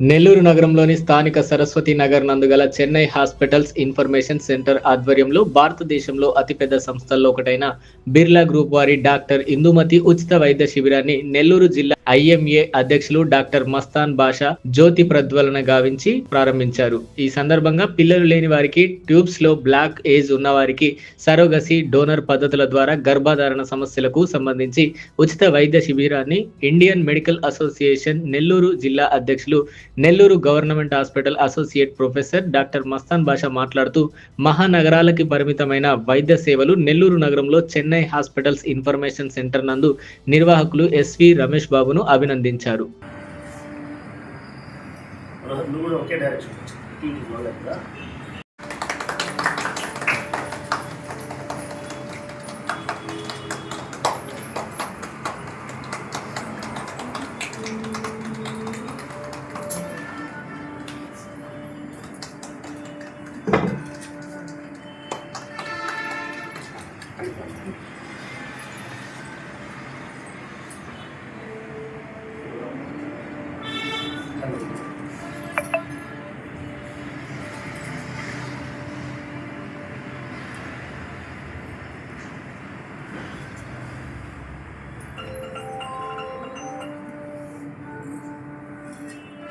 నెల్లూరు నగరంలోని స్థానిక సరస్వతి నగర్ నందుగల చెన్నై హాస్పిటల్స్ ఇన్ఫర్మేషన్ సెంటర్ ఆధ్వర్యంలో భారతదేశంలో అతిపెద్ద సంస్థల్లో ఒకటైన బిర్లా గ్రూప్ వారి డాక్టర్ ఇందుమతి ఉచిత వైద్య శిబిరాన్ని నెల్లూరు జిల్లా ఐఎంఏ అధ్యక్షులు డాక్టర్ మస్తాన్ బాషా జ్యోతి ప్రజ్వలన గావించి ప్రారంభించారు. ఈ సందర్భంగా పిల్లలు లేని వారికి, ట్యూబ్స్ లో బ్లాక్ ఏజ్ ఉన్న వారికి సరోగసి, డోనర్ పద్ధతుల ద్వారా గర్భధారణ సమస్యలకు సంబంధించి ఉచిత వైద్య శిబిరాన్ని ఇండియన్ మెడికల్ అసోసియేషన్ నెల్లూరు జిల్లా అధ్యక్షులు, Nellore government hospital associate professor doctor Mastan Basha మాట్లాడుతూ, మహానగరాలకి పరిమితమైన వైద్య సేవలు నెల్లూరు నగరంలో చెన్నై హాస్పిటల్స్ ఇన్ఫర్మేషన్ సెంటర్ నందు నిర్వాహకులు ఎస్వి రమేష్ బాబును అభినందించారు.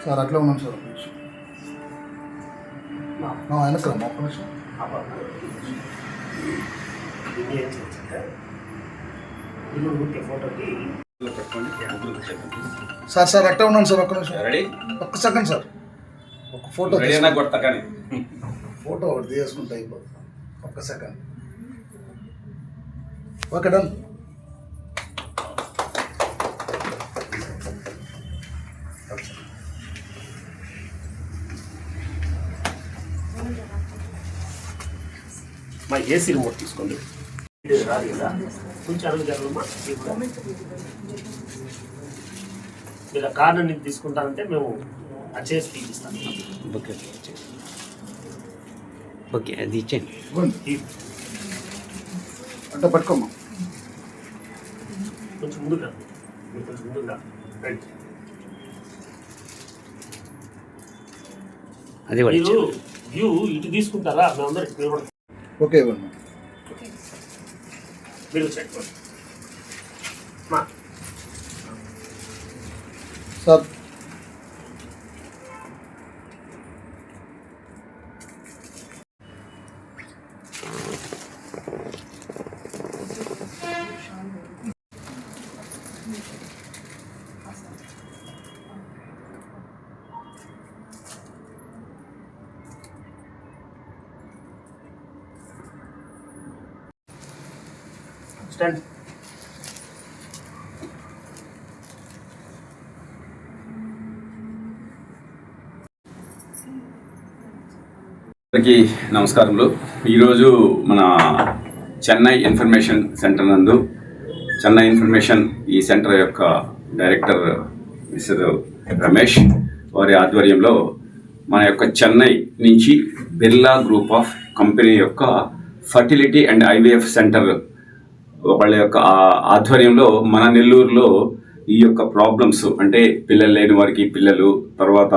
సార్ అట్లా ఉన్నాం సార్. వెనకమ్మా ఒక్క నిమిషం. సార్ సార్ అట్లా ఉన్నాను సార్. ఒక్క నిమిషం, ఒక్క సెకండ్ సార్. ఒక ఫోటో ఫోటో ఒకటి తీసుకుంటే అయిపోతుంది. ఒక్క సెకండ్. Okay, done. మా ఏసీ రిమోట్ తీసుకోండి. రాదు కదా, కొంచెం అడుగు జరగమ్మా. మీరు ఆ కార్డు నుంచి తీసుకుంటానంటే మేము అది చేసి తీపిస్తాను. ఓకే ఓకే, అది ఇచ్చేయండి. అంటే పట్టుకోమ్మా. కొంచెం ముందుగా, మీరు కొంచెం ముందుగా రండి. అది మీరు వ్యూ ఇటు తీసుకుంటారా? మేమందరికి నిలబడతాం. ఓకే, ఇవ్వండి. మీరు చెక్ సార్. స్టాండ్. అందరికీ నమస్కారములు. ఈరోజు మన చెన్నై ఇన్ఫర్మేషన్ సెంటర్ నందు చెన్నై ఇన్ఫర్మేషన్ ఈ సెంటర్ యొక్క డైరెక్టర్ మిస్టర్ రమేష్ వారి ఆధ్వర్యంలో మన యొక్క చెన్నై నుంచి బిర్లా గ్రూప్ ఆఫ్ కంపెనీ యొక్క ఫర్టిలిటీ అండ్ ఐవీఎఫ్ సెంటర్ వాళ్ళ యొక్క ఆధ్వర్యంలో మన నెల్లూరులో ఈ యొక్క ప్రాబ్లమ్స్, అంటే పిల్లలు లేని వారికి పిల్లలు, తర్వాత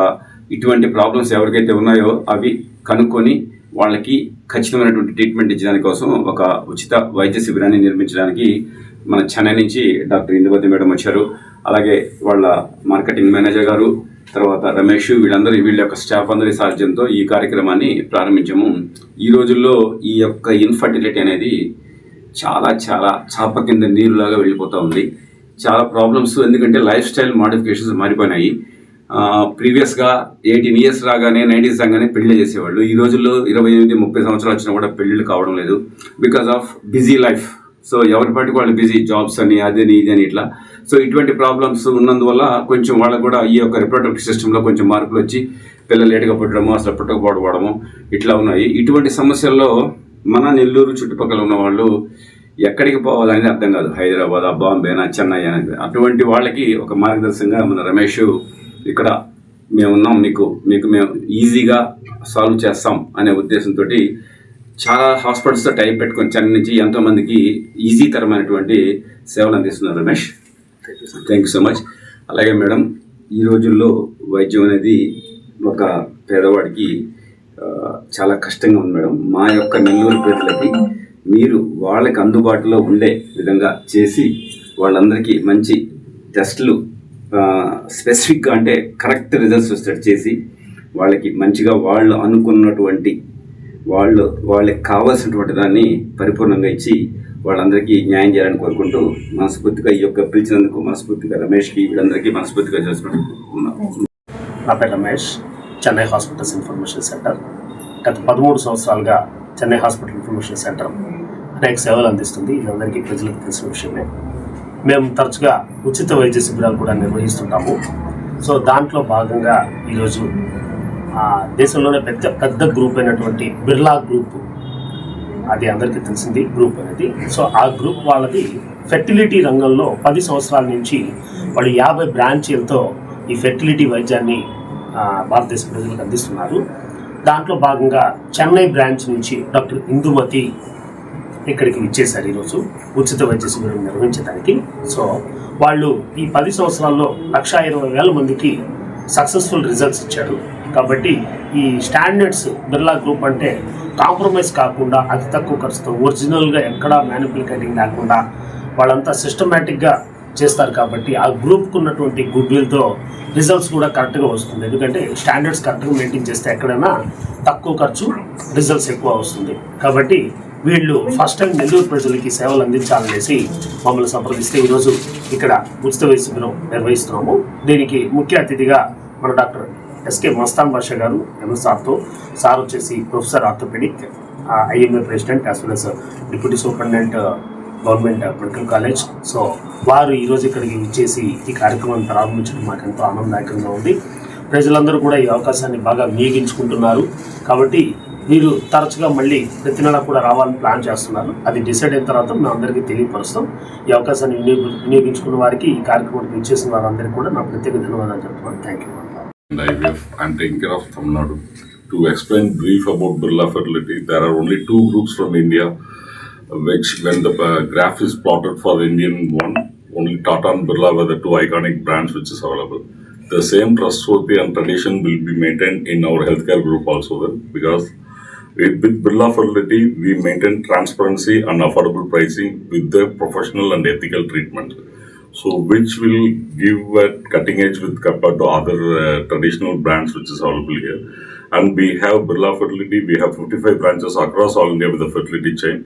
ఇటువంటి ప్రాబ్లమ్స్ ఎవరికైతే ఉన్నాయో అవి కనుక్కొని వాళ్ళకి ఖచ్చితమైనటువంటి ట్రీట్మెంట్ ఇచ్చడానికి కోసం ఒక ఉచిత వైద్య శిబిరాన్ని నిర్మించడానికి మన చెన్నై నుంచి డాక్టర్ ఇందుమతి మేడం వచ్చారు. అలాగే వాళ్ళ మార్కెటింగ్ మేనేజర్ గారు, తర్వాత రమేష్, వీళ్ళ యొక్క స్టాఫ్ అందరి సాధ్యంతో ఈ కార్యక్రమాన్ని ప్రారంభించాము. ఈ రోజుల్లో ఈ యొక్క ఇన్ఫర్టిలిటీ అనేది చాలా చాలా చాప కింద నీరులాగా వెళ్ళిపోతూ ఉంది. చాలా ప్రాబ్లమ్స్, ఎందుకంటే లైఫ్ స్టైల్ మోడిఫికేషన్స్ మారిపోయినాయి. ప్రీవియస్గా 18 years రాగానే 90s రాగానే పెళ్లి చేసేవాళ్ళు. ఈ రోజుల్లో 28-30 సంవత్సరాలు వచ్చినా కూడా పెళ్ళిళ్ళు కావడం లేదు, because of busy life. So ఎవరిపాటికి వాళ్ళు బిజీ, జాబ్స్ అని అదని ఇది అని ఇట్లా. సో ఇటువంటి ప్రాబ్లమ్స్ ఉన్నందువల్ల కొంచెం వాళ్ళకు కూడా ఈ యొక్క రిప్రొడక్టివ్ సిస్టంలో కొంచెం మార్పులు వచ్చి పిల్లలు లేటుగా పుట్టడము, అసలు పుట్టకపోవడము ఇట్లా ఉన్నాయి. ఇటువంటి సమస్యల్లో మన నెల్లూరు చుట్టుపక్కల ఉన్న వాళ్ళు ఎక్కడికి పోవాలని అర్థం కాదు. హైదరాబాద్, బాంబేనా, చెన్నై అనేది. అటువంటి వాళ్ళకి ఒక మార్గదర్శకంగా మన రమేష్ ఇక్కడ మేమున్నాం, మీకు మేము ఈజీగా సాల్వ్ చేస్తాం అనే ఉద్దేశంతో చాలా హాస్పిటల్స్తో టైప్ పెట్టుకొని చెన్నై నుంచి ఎంతోమందికి ఈజీ తరమైనటువంటి సేవలు అందిస్తున్నారు Ramesh. Thank you so much. అలాగే మేడం, ఈ రోజుల్లో వైద్యం అనేది ఒక పేదవాడికి చాలా కష్టంగా ఉంది మేడం. మా యొక్క నెల్లూరు ప్రజలకి మీరు వాళ్ళకి అందుబాటులో ఉండే విధంగా చేసి వాళ్ళందరికీ మంచి టెస్టులు స్పెసిఫిక్గా అంటే కరెక్ట్ రిజల్ట్స్ వచ్చేటట్టు చేసి వాళ్ళకి మంచిగా వాళ్ళు అనుకున్నటువంటి వాళ్ళకి కావాల్సినటువంటి దాన్ని పరిపూర్ణంగా ఇచ్చి వాళ్ళందరికీ న్యాయం చేయాలని కోరుకుంటూ మనస్ఫూర్తిగా ఈ యొక్క పిలిచినందుకు మనస్ఫూర్తిగా రమేష్కి వీళ్ళందరికీ మనస్ఫూర్తిగా చేసుకుంటున్నాను. నా పేరు Ramesh, Chennai hospitals information centre. గత 13 సంవత్సరాలుగా చెన్నై హాస్పిటల్ ఇన్ఫర్మేషన్ సెంటర్ అనేక సేవలు అందిస్తుంది. ఇది అందరికీ ప్రజలకు తెలిసిన విషయమే. మేము తరచుగా ఉచిత వైద్య శిబిరాలు కూడా నిర్వహిస్తుంటాము. సో దాంట్లో భాగంగా ఈరోజు దేశంలోనే పెద్ద గ్రూప్ అయినటువంటి బిర్లా గ్రూప్, అది అందరికీ తెలిసింది గ్రూప్ అనేది. సో ఆ గ్రూప్ వాళ్ళది ఫెర్టిలిటీ రంగంలో 10 సంవత్సరాల నుంచి వాళ్ళు 50 బ్రాంచీలతో ఈ ఫెర్టిలిటీ వైద్యాన్ని భారతదేశ ప్రజలకు అందిస్తున్నారు. దాంట్లో భాగంగా చెన్నై బ్రాంచ్ నుంచి డాక్టర్ ఇందుమతి ఇక్కడికి ఇచ్చేశారు ఈరోజు ఉచిత వైద్య శిబిరం నిర్వహించడానికి. సో వాళ్ళు ఈ 10 సంవత్సరాల్లో 1,20,000 మందికి సక్సెస్ఫుల్ రిజల్ట్స్ ఇచ్చారు. కాబట్టి ఈ స్టాండర్డ్స్ బిర్లా గ్రూప్ అంటే కాంప్రమైజ్ కాకుండా అతి తక్కువ ఖర్చుతో ఒరిజినల్గా ఎక్కడా మ్యానిపులేటింగ్ లేకుండా వాళ్ళంతా సిస్టమేటిక్గా చేస్తారు. కాబట్టి ఆ గ్రూప్కు ఉన్నటువంటి గుడ్ విల్తో రిజల్ట్స్ కూడా కరెక్ట్గా వస్తుంది. ఎందుకంటే స్టాండర్డ్స్ కరెక్ట్గా మెయింటైన్ చేస్తే ఎక్కడైనా తక్కువ ఖర్చు రిజల్ట్స్ ఎక్కువ వస్తుంది. కాబట్టి వీళ్ళు ఫస్ట్ టైం నెల్లూరు ప్రజలకి సేవలు అందించాలనేసి మమ్మల్ని సంప్రదిస్తే ఈరోజు ఇక్కడ ఉచిత వైద్య శిబిరం నిర్వహిస్తున్నాము. దీనికి ముఖ్య అతిథిగా మన డాక్టర్ ఎస్కే మస్తాన్ బాషా గారు ఎంఎస్ఆర్తో, సార్ వచ్చేసి professor orthopaedic, IMA president as well as deputy superintendent government medical college. So వారు ఈరోజు ఇక్కడికి ఇచ్చేసి ఈ కార్యక్రమాన్ని ప్రారంభించడం మాకు ఎంతో ఆనందదాయకంగా ఉంది. ప్రజలందరూ కూడా ఈ అవకాశాన్ని బాగా వినియోగించుకుంటున్నారు. కాబట్టి మీరు తరచుగా మళ్ళీ ప్రతి నెల కూడా రావాలని ప్లాన్ చేస్తున్నారు. అది డిసైడ్ అయిన తర్వాత మేము అందరికీ తెలియపరుస్తాం. ఈ అవకాశాన్ని వినియోగించుకున్న వారికి, ఈ కార్యక్రమానికి ఇచ్చేసిన వారందరికీ కూడా నా ప్రత్యేక ధన్యవాదాలు చెప్తున్నాను. Thank you. IVF, I'm taking care of Tamil Nadu. To explain brief about Birla Fertility, there are only 2 groups from India, which when the graph is plotted for the Indian one, only Tata and Birla were the 2 iconic brands which is available. The same trustworthy and tradition will be maintained in our healthcare group also then, because with Birla Fertility, we maintain transparency and affordable pricing with the professional and ethical treatment. So which will give a cutting edge with compared to other traditional brands which is available here. And we have Birla Fertility, we have 55 branches across all India with the fertility chain,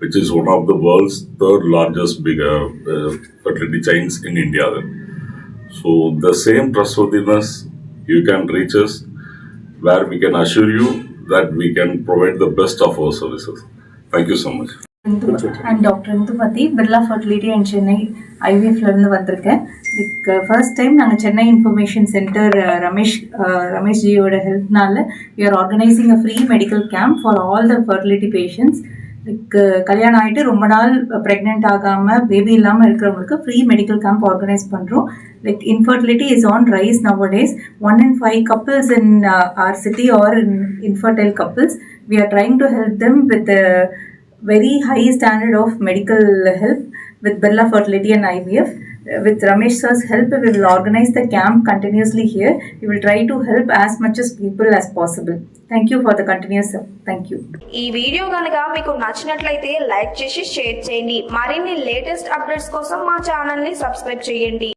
which is one of the world's 3rd largest fertility chains in India then. So the same trustworthiness you can reach us, where we can assure you that we can provide the best of our services. Thank you so much. I'm Dr. Indumati, Birla Fertility and Chennai IVF la irundhu vandirukken. First time naanga Chennai Information Center Ramesh ji oda help nala we are organizing a free medical camp for all the fertility patients. கல்யாணம் ஆகிட்டு ரொம்ப நாள் pregnant ஆகாமல் baby இல்லாமல் இருக்கிறவங்களுக்கு free medical camp organise பண்ணுறோம். Like infertility is on rise nowadays. 1 in 5 couples in our city or infertile couples, we are trying to help them with a very high standard of medical help with Birla Fertility and IVF. With Ramesh sir's help, we will organize the camp continuously here. We will try to help as much as people as possible. Thank you for the continuous help. Thank you. ఈ video కనుక మీకు నచ్చినట్లయితే like చేసి share చేయండి. మరిన్ని latest updates కోసం మా channel ని సబ్స్క్రైబ్ చేయండి.